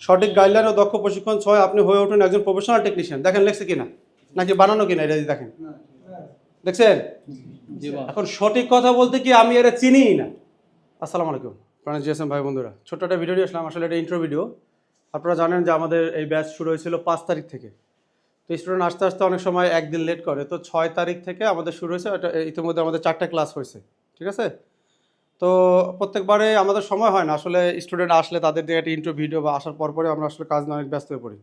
সঠিক গাইডলাইন ও দক্ষ প্রশিক্ষণ ছয় আপনি হয়ে উঠুন একজন প্রফেশনাল টেকনিশিয়ান। দেখেন লেখছে কিনা, নাকি বানানো কিনা, এটা দেখেন, দেখছেন? এখন সঠিক কথা বলতে কি আমি এরা চিনিই না। আসসালামু আলাইকুম প্রাণেশ জিএসএম ভাই বন্ধুরা, ছোট্ট একটা ভিডিও আসলাম। আসলে এটা ইন্ট্রো ভিডিও। আপনারা জানেন যে আমাদের এই ব্যাচ শুরু হয়েছিল 5 তারিখ থেকে। তো স্টুডেন্ট আস্তে আস্তে অনেক সময় একদিন লেট করে, তো 6 তারিখ থেকে আমাদের শুরু হয়েছে। এটা ইতিমধ্যে আমাদের 4টা ক্লাস হয়েছে, ঠিক আছে? তো প্রত্যেকবারে আমাদের সময় হয় না আসলে, স্টুডেন্ট আসলে তাদের দিয়ে একটা ইন্ট্রো ভিডিও বা আসার পরে আমরা আসলে কাজ নিয়ে অনেক ব্যস্ত হয়ে পড়ি।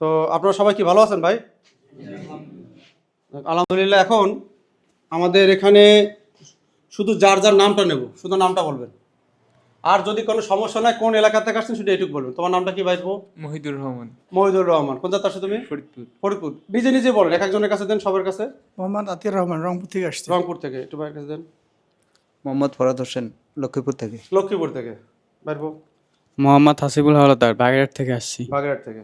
তো আপনারা সবাই কি ভালো আছেন ভাই? আলহামদুলিল্লাহ। এখন আমাদের এখানে শুধু যার যার নামটা নেব, শুধু নামটা বলবেন। আর যদি কোনো সমস্যা নাই, কোন এলাকা থেকে আসছেন সেটা এইটুকু বলবেন। তোমার নামটা কি ভাই? মহিদুর রহমান। মহিদুর রহমান। কোন জায়গা আসছো তুমি? ফরিদপুর। ফরিদপুর। নিজে নিজে বলেন, এক একজনের কাছে দেন, সবার কাছে। মোহাম্মদ আতিউর রহমান, রংপুর থেকে আসছে। রংপুর থেকে। একটু ভাইয়ের কাছে দেন। মোহাম্মদ ফরাদ হোসেন, লক্ষ্মীপুর থেকে। লক্ষ্মীপুর থেকে। বাইরবো। মোহাম্মদ হাসিবুল হাওলাদার, বাগেরহাট থেকে আসছি। বাগেরহাট থেকে।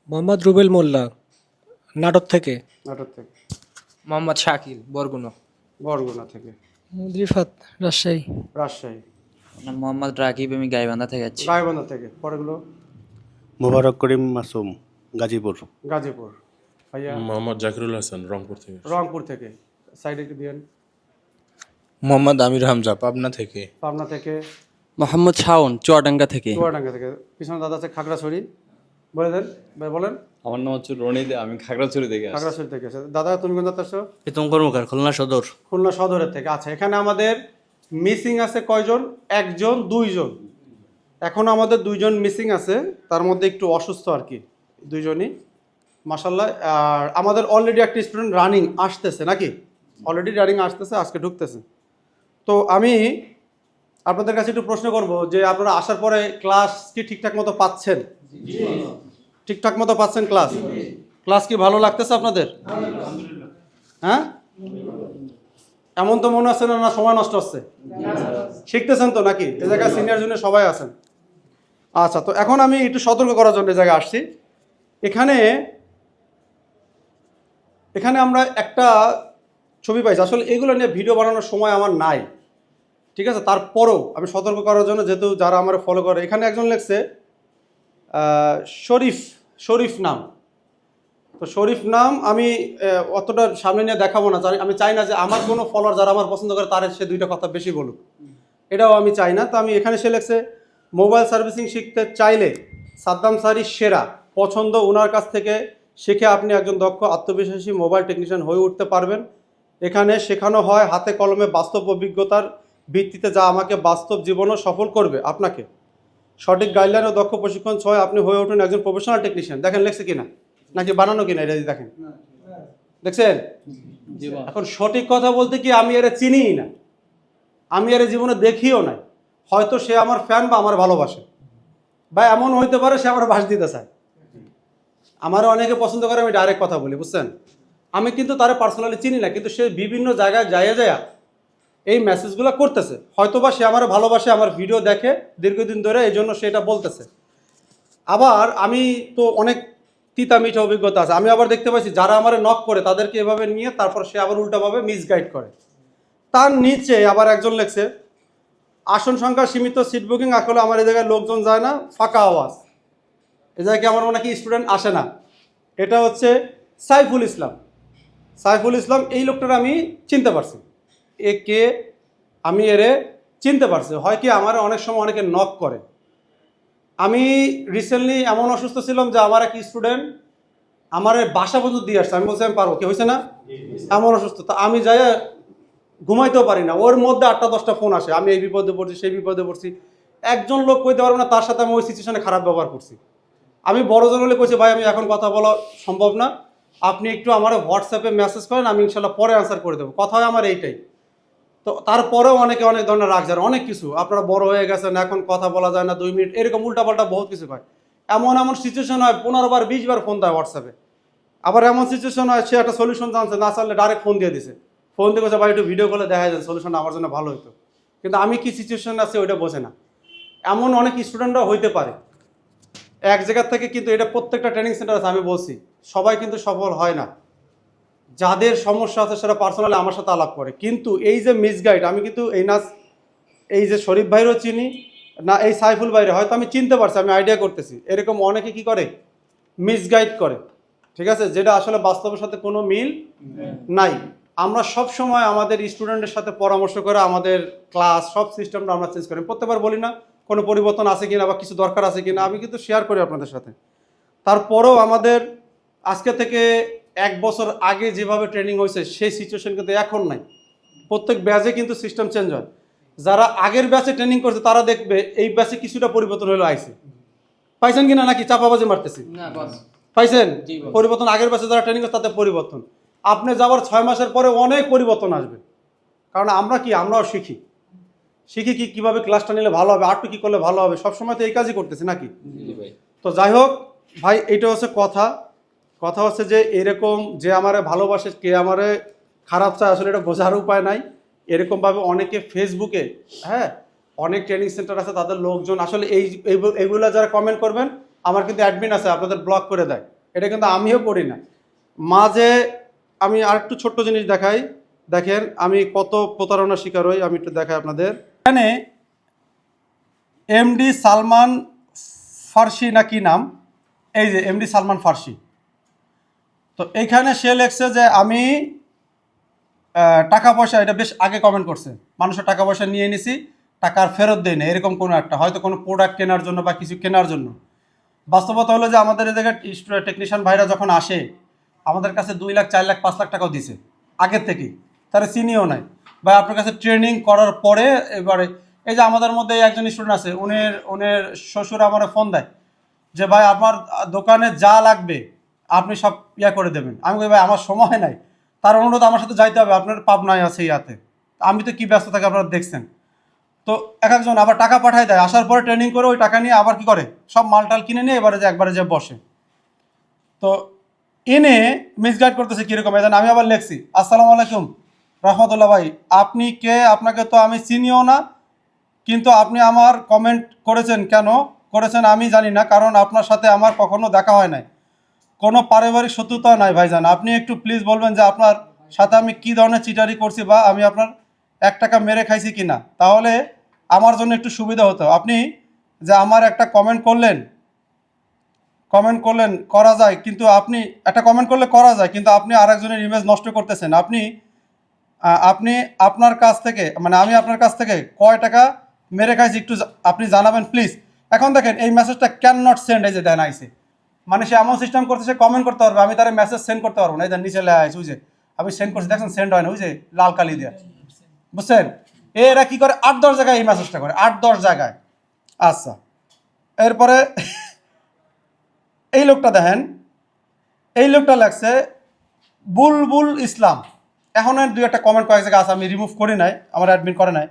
মোহাম্মদ রুবেল মোল্লা, নাটক থেকে। নাটোর থেকে। মোহাম্মদ শাকিল, বরগুনা। বরগুনা থেকে। রিফাত, রাজশাহী। রাজশাহী। মোহাম্মদ রাকিব, আমি গাইবান্ধা থেকে যাচ্ছি। গাইবান্ধা থেকে। পরেগুলো মোবারক করিম মাসুম, গাজীপুর। গাজীপুর। ভাইয়া? মোহাম্মদ জাকিরুল হাসান, রংপুর থেকে। রংপুর থেকে। সাইডে একটু দিয়েন। মোহাম্মদ আমির হামজা, পাবনা থেকে। পাবনা থেকে। মোহাম্মদ শাওন, চুয়াডাঙ্গা থেকে। চুয়াডাঙ্গা থেকে। পিছনে দাদা আছে খাগড়াছড়ি। বলে দেন ভাই, বলেন। আমার নাম হচ্ছে রনিদ, আমি খাগড়াছড়ি থেকে আসছি। খাগড়াছড়ি থেকে। দাদা তুমি কোন জায়গা আসছো? প্রীতম কর্মকার, খুলনা সদর। খুলনা সদরের থেকে। আচ্ছা, এখানে আমাদের মিসিং আছে কয়জন? একজন, দুইজন। এখন আমাদের দুইজন মিসিং আছে, তার মধ্যে একটু অসুস্থ আর কি, দুইজনই মাশাল্লাহ। আর আমাদের অলরেডি একটা স্টুডেন্ট রানিং আসতেছে, নাকি অলরেডি রানিং আসতেছে, আজকে ঢুকতেছে। তো আমি আপনাদের কাছে একটু প্রশ্ন করব যে আপনারা আসার পরে ক্লাস কি ঠিকঠাক মতো পাচ্ছেন? ঠিকঠাক মতো পাচ্ছেন ক্লাস? ক্লাস কি ভালো লাগতেছে আপনাদের? হ্যাঁ, এমন তো মনে হচ্ছে না না সময় নষ্ট হচ্ছে? শিখতেছেন তো নাকি? এ জায়গায় সিনিয়র জন্য সবাই আছেন। আচ্ছা, তো এখন আমি একটু সতর্ক করার জন্য এই জায়গায় আসছি। এখানে আমরা একটা ছবি পাইছি। আসলে এগুলো নিয়ে ভিডিও বানানোর সময় আমার নাই, ঠিক আছে? তারপরেও আমি সতর্ক করার জন্য, যেহেতু যারা আমার ফলো করে, এখানে একজন লিখছে শরীফ নাম। তো শরীফ নাম আমি অতটা সামনে নিয়ে দেখাবো না। আমি চাই না যে আমার কোনো ফলোয়ার যারা আমার পছন্দ করে তার সে দুইটা কথা বেশি বলুক, এটাও আমি চাই না। তো আমি এখানে সে লিখছে মোবাইল সার্ভিসিং শিখতে চাইলে সাদ্দাম স্যারই সেরা, পছন্দ ওনার কাছ থেকে শিখে আপনি একজন দক্ষ আত্মবিশ্বাসী মোবাইল টেকনিশিয়ান হয়ে উঠতে পারবেন। এখানে শেখানো হয় হাতে কলমে বাস্তব অভিজ্ঞতার ভিত্তিতে, যা আমাকে বাস্তব জীবনও সফল করবে আপনাকে। সঠিক গাইডলাইন ও দক্ষ প্রশিক্ষণ ছয় আপনি হয়ে উঠুন একজন প্রফেশনাল টেকনিশিয়ান। দেখেন লেখছে কিনা, নাকি বানানো কিনা, এটা দেখেন, দেখছেন? এখন সঠিক কথা বলতে কি আমি এরা চিনিই না, আমি এর জীবনে দেখিও নাই। হয়তো সে আমার ফ্যান বা আমার ভালোবাসে, বা এমন হইতে পারে সে আমার বাস দিতে চায়। আমারও অনেকে পছন্দ করে, আমি ডাইরেক্ট কথা বলি, বুঝছেন? আমি কিন্তু তারা পার্সোনালি চিনি না, কিন্তু সে বিভিন্ন জায়গায় যায় এই মেসেজগুলো করতেছে। হয়তো বা সে আমার ভালোবাসে, আমার ভিডিও দেখে দীর্ঘদিন ধরে, এই জন্য সে এটা বলতেছে। আবার আমি তো অনেক তিতা মিঠা অভিজ্ঞতা আছে। আমি আবার দেখতে পাচ্ছি যারা আমার নক করে তাদেরকে এভাবে নিয়ে তারপর সে আবার উল্টাভাবে মিসগাইড করে। তার নিচে আবার একজন লেখছে আসন সংখ্যা সীমিত, সিট বুকিং, আসলে আমার এই জায়গায় লোকজন যায় না, ফাঁকা আওয়াজ, এ জায়গায় আমার অনেক স্টুডেন্ট আসে না। এটা হচ্ছে সাইফুল ইসলাম। সাইফুল ইসলাম এই লোকটার আমি চিনতে পারছি, এ কে আমি এরে চিনতে পারছি। হয় কি আমার অনেক সময় অনেকে নক করে। আমি রিসেন্টলি এমন অসুস্থ ছিলাম যে আমার এক স্টুডেন্ট আমার বাসা পর্যন্ত দিয়ে আসছে। আমি বলছি আমি পারবো, কি হয়েছে না, এমন অসুস্থ। তা আমি যাই ঘুমাইতেও পারি না, ওর মধ্যে 8টা-10টা ফোন আসে, আমি এই বিপদে পড়ছি, সেই বিপদে পড়ছি। একজন লোক কইতে পারবো না তার সাথে আমি ওই সিচুয়েশনে খারাপ ব্যবহার করছি। আমি বড়জন হলে কইছি ভাই আমি এখন কথা বলা সম্ভব না, আপনি একটু আমার হোয়াটসঅ্যাপে মেসেজ করেন, আমি ইনশাল্লাহ পরে অ্যান্সার করে দেবো। কথা হয় আমার এইটাই। তো তারপরেও অনেকে অনেক ধরনের রাগ যায়, অনেক কিছু, আপনারা বড় হয়ে গেছেন এখন কথা বলা যায় না 2 মিনিট, এরকম উল্টাপাল্টা বহুত কিছু হয়। এমন সিচুয়েশন হয় 15 বার 20 বার ফোন দেয় হোয়াটসঅ্যাপে। আবার এমন সিচুয়েশন হয় সে একটা সলিউশন জানছে না, চাইলে ডাইরেক্ট ফোন দিয়ে দিছে, ফোন দিয়ে বলছে ভাই একটু ভিডিও কলে দেখা যায়, সলিউশনটা আমার জন্য ভালো হতো। কিন্তু আমি কি সিচুয়েশন আছে ওইটা বোঝে না। এমন অনেক স্টুডেন্টরা হইতে পারে এক জায়গার থেকে, কিন্তু এটা প্রত্যেকটা ট্রেনিং সেন্টার আছে, আমি বলছি সবাই কিন্তু সফল হয় না। যাদের সমস্যা আছে সেটা পার্সোনালি আমার সাথে আলাপ করে। কিন্তু এই যে মিসগাইড, আমি কিন্তু এই যে শরীফ ভাইরও চিনি, না এই সাইফুল ভাইরে হয়তো আমি চিনতে পারছি, আমি আইডিয়া করতেছি, এরকম অনেকে কি করে মিসগাইড করে, ঠিক আছে, যেটা আসলে বাস্তবের সাথে কোনো মিল নাই। আমরা সব সময় আমাদের স্টুডেন্টের সাথে পরামর্শ করে আমাদের ক্লাস সব সিস্টেমটা আমরা চেঞ্জ করি। প্রত্যেকবার বলি না কোনো পরিবর্তন আছে কিনা বা কিছু দরকার আছে কিনা, আমি কিন্তু শেয়ার করি আপনাদের সাথে। তারপরেও আমাদের আজকে থেকে 1 বছর আগে যেভাবে ট্রেনিং হয়েছে সেই সিচুয়েশন কিন্তু এখন নাই। প্রত্যেক ব্যাচে কিন্তু সিস্টেম চেঞ্জ হয়। যারা আগের ব্যাচে ট্রেনিং করছে তারা দেখবে এই ব্যাচে কিছুটা পরিবর্তন হলো আইছে। পাইছেন কিনা নাকি চাপাবাজি মারতেছি? পাইছেন পরিবর্তন? আগের ব্যাচে যারা ট্রেনিং করছে তাতে পরিবর্তন। আপনি যাওয়ার 6 মাসের পরে অনেক পরিবর্তন আসবে, কারণ আমরা কি আমরাও শিখি কি কিভাবে ক্লাসটা নিলে ভালো হবে, আরটু কি করলে ভালো হবে, সবসময় তো এই কাজই করতেছি নাকি। তো যাই হোক ভাই, এইটা হচ্ছে কথা হচ্ছে যে এরকম যে আমারে ভালোবাসে কে আমারে খারাপ চায় আসলে এটা বোঝার উপায় নাই। এরকমভাবে অনেকে ফেসবুকে, হ্যাঁ, অনেক ট্রেনিং সেন্টার আছে, তাদের লোকজন আসলে এইগুলো যারা কমেন্ট করবেন, আমার কিন্তু অ্যাডমিন আছে, আপনাদের ব্লক করে দেয়। এটা কিন্তু আমিও করি না। মাঝে আমি আরেকটু ছোট্ট জিনিস দেখাই, দেখেন আমি কত প্রতারণার শিকার হই, আমি একটু দেখাই আপনাদের। এখানে এমডি সালমান ফার্সি না কি নাম, এই যে এমডি সালমান ফার্সি। তো এইখানে সে লেখছে যে আমি টাকা পয়সা, এটা বেশ আগে কমেন্ট করছে, মানুষের টাকা পয়সা নিয়ে নিছি, টাকার ফেরত দেয় না, এরকম কোনো একটা হয়তো কোনো প্রোডাক্ট কেনার জন্য বা কিছু কেনার জন্য। বাস্তবতা হলো যে আমাদের এই জায়গায় টেকনিশিয়ান ভাইরা যখন আসে আমাদের কাছে 2 লাখ 4 লাখ 5 লাখ টাকাও দিছে আগের থেকেই, তারা চিনিও নাই। বা আপনার কাছে ট্রেনিং করার পরে এবারে এই যে আমাদের মধ্যে একজন স্টুডেন্ট আছে, উনের শ্বশুর আমার ফোন দেয় যে ভাই আমার দোকানে যা লাগবে আপনি সব করে দেবেন। আমি বলি ভাই আমার সময় নাই, তার অনুরোধ আমার সাথে যাইতে হবে, আপনার পাবনায় আছে ইয়াতে, আমি তো কি ব্যস্ত থাকি আপনারা দেখছেন। তো একজন আবার টাকা পাঠায় দেয়, আসার পরে ট্রেনিং করে ওই টাকা নিয়ে আবার কি করে সব মালটাল কিনে নিয়ে একবারে যে বসে। তো এনে মিসগাইড করতেছে কীরকম, আমি আবার লেখছি আসসালামু আলাইকুম রহমতুল্লাহ ভাই, আপনি কে, আপনাকে তো আমি চিনিও না, কিন্তু আপনি আমার কমেন্ট করেছেন, কেন করেছেন আমি জানি না, কারণ আপনার সাথে আমার কখনো দেখা হয় নাই, কোনো পারিবারিক শত্রুতা নাই ভাইজান, আপনি একটু প্লিজ বলবেন যে আপনার সাথে আমি কী ধরনের চিটারি করছি বা আমি আপনার 1 টাকা মেরে খাইছি কি না, তাহলে আমার জন্য একটু সুবিধা হতো। আপনি যে আমার একটা কমেন্ট করলেন করা যায়, কিন্তু আপনি একটা কমেন্ট করলে করা যায়, কিন্তু আপনি আরেকজনের ইমেজ নষ্ট করতেছেন। আপনি আপনার কাছ থেকে, মানে আমি আপনার কাছ থেকে কয় টাকা মেরে খাইছি একটু আপনি জানাবেন প্লিজ। এখন দেখেন এই মেসেজটা ক্যান নট সেন্ড, এই যে দেন আইসে, মানে সে এমন সিস্টেম করতে, সে কমেন্ট করতে পারবে, আমি তার মেসেজ সেন্ড করতে পারবো না। এই যে নিচে লেখা আছে, ওই যে আমি সেন্ড করছি, দেখছেন সেন্ড হয় না, ওই যে লাল কালি দেওয়া, বুঝছেন। এরা কি করে 8-10 জায়গায় এই মেসেজটা করে, 8-10 জায়গায়। আচ্ছা, এরপরে এই লোকটা দেখেন, এই লোকটা লাগছে বুলবুল ইসলাম। এখন 2-1টা কমেন্ট কয়েক জায়গায় আছে, আমি রিমুভ করি নাই, আমার অ্যাডমিন করে নাই।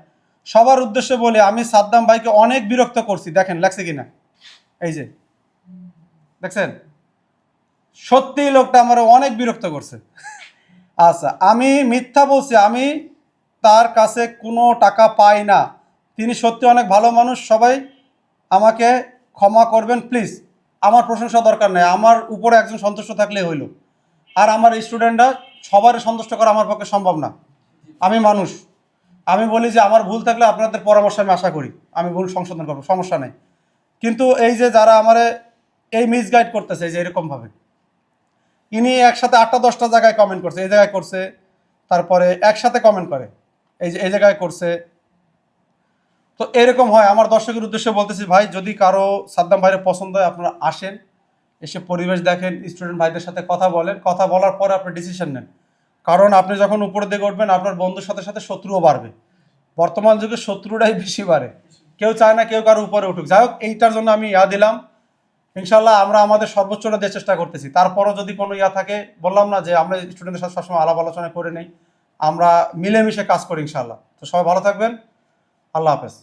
সবার উদ্দেশ্যে বলে আমি সাদ্দাম ভাইকে অনেক বিরক্ত করছি, দেখেন লাগছে কিনা, এই যে দেখছেন, সত্যি লোকটা আমার অনেক বিরক্ত করছে। আচ্ছা, আমি মিথ্যা বলছি, আমি তার কাছে কোনো টাকা পাই না, তিনি সত্যি অনেক ভালো মানুষ, সবাই আমাকে ক্ষমা করবেন প্লিজ। আমার প্রশংসা দরকার নেই, আমার উপরে একজন সন্তুষ্ট থাকলে হইল, আর আমার স্টুডেন্টরা সবার সন্তুষ্ট করা আমার পক্ষে সম্ভব না। আমি মানুষ, আমি বলি যে আমার ভুল থাকলে আপনাদের পরামর্শ আমি আশা করি, আমি ভুল সংশোধন করবো, সমস্যা নেই। কিন্তু এই যে যারা আমার এই মিসগাইড করতেছে যে এরকমভাবে, ইনি একসাথে 8টা-10টা জায়গায় কমেন্ট করছে, এই জায়গায় করছে, তারপরে একসাথে কমেন্ট করে এই যে এই জায়গায় করছে। তো এরকম হয়। আমার দর্শকের উদ্দেশ্যে বলতেছি ভাই, যদি কারো সাদ্দাম ভাইয়ের পছন্দ হয় আপনারা আসেন, এসে পরিবেশ দেখেন, স্টুডেন্ট ভাইদের সাথে কথা বলেন, কথা বলার পরে আপনি ডিসিশন নেন, কারণ আপনি যখন উপরের দিকে উঠবেন আপনার বন্ধুর সাথে সাথে শত্রুও বাড়বে। বর্তমান যুগে শত্রুটাই বেশি বাড়ে, কেউ চায় না কেউ কারো উপরে উঠুক। যাই হোক, এইটার জন্য আমি দিলাম, ইনশাল্লাহ আমরা আমাদের সর্বোচ্চটা দেওয়ার চেষ্টা করতেছি। তারপরও যদি কোনো থাকে, বললাম না যে আমরা স্টুডেন্টের সাথে সবসময় আলাপ আলোচনা করে নেই, আমরা মিলেমিশে কাজ করি ইনশাল্লাহ। তো সবাই ভালো থাকবেন, আল্লাহ হাফেজ।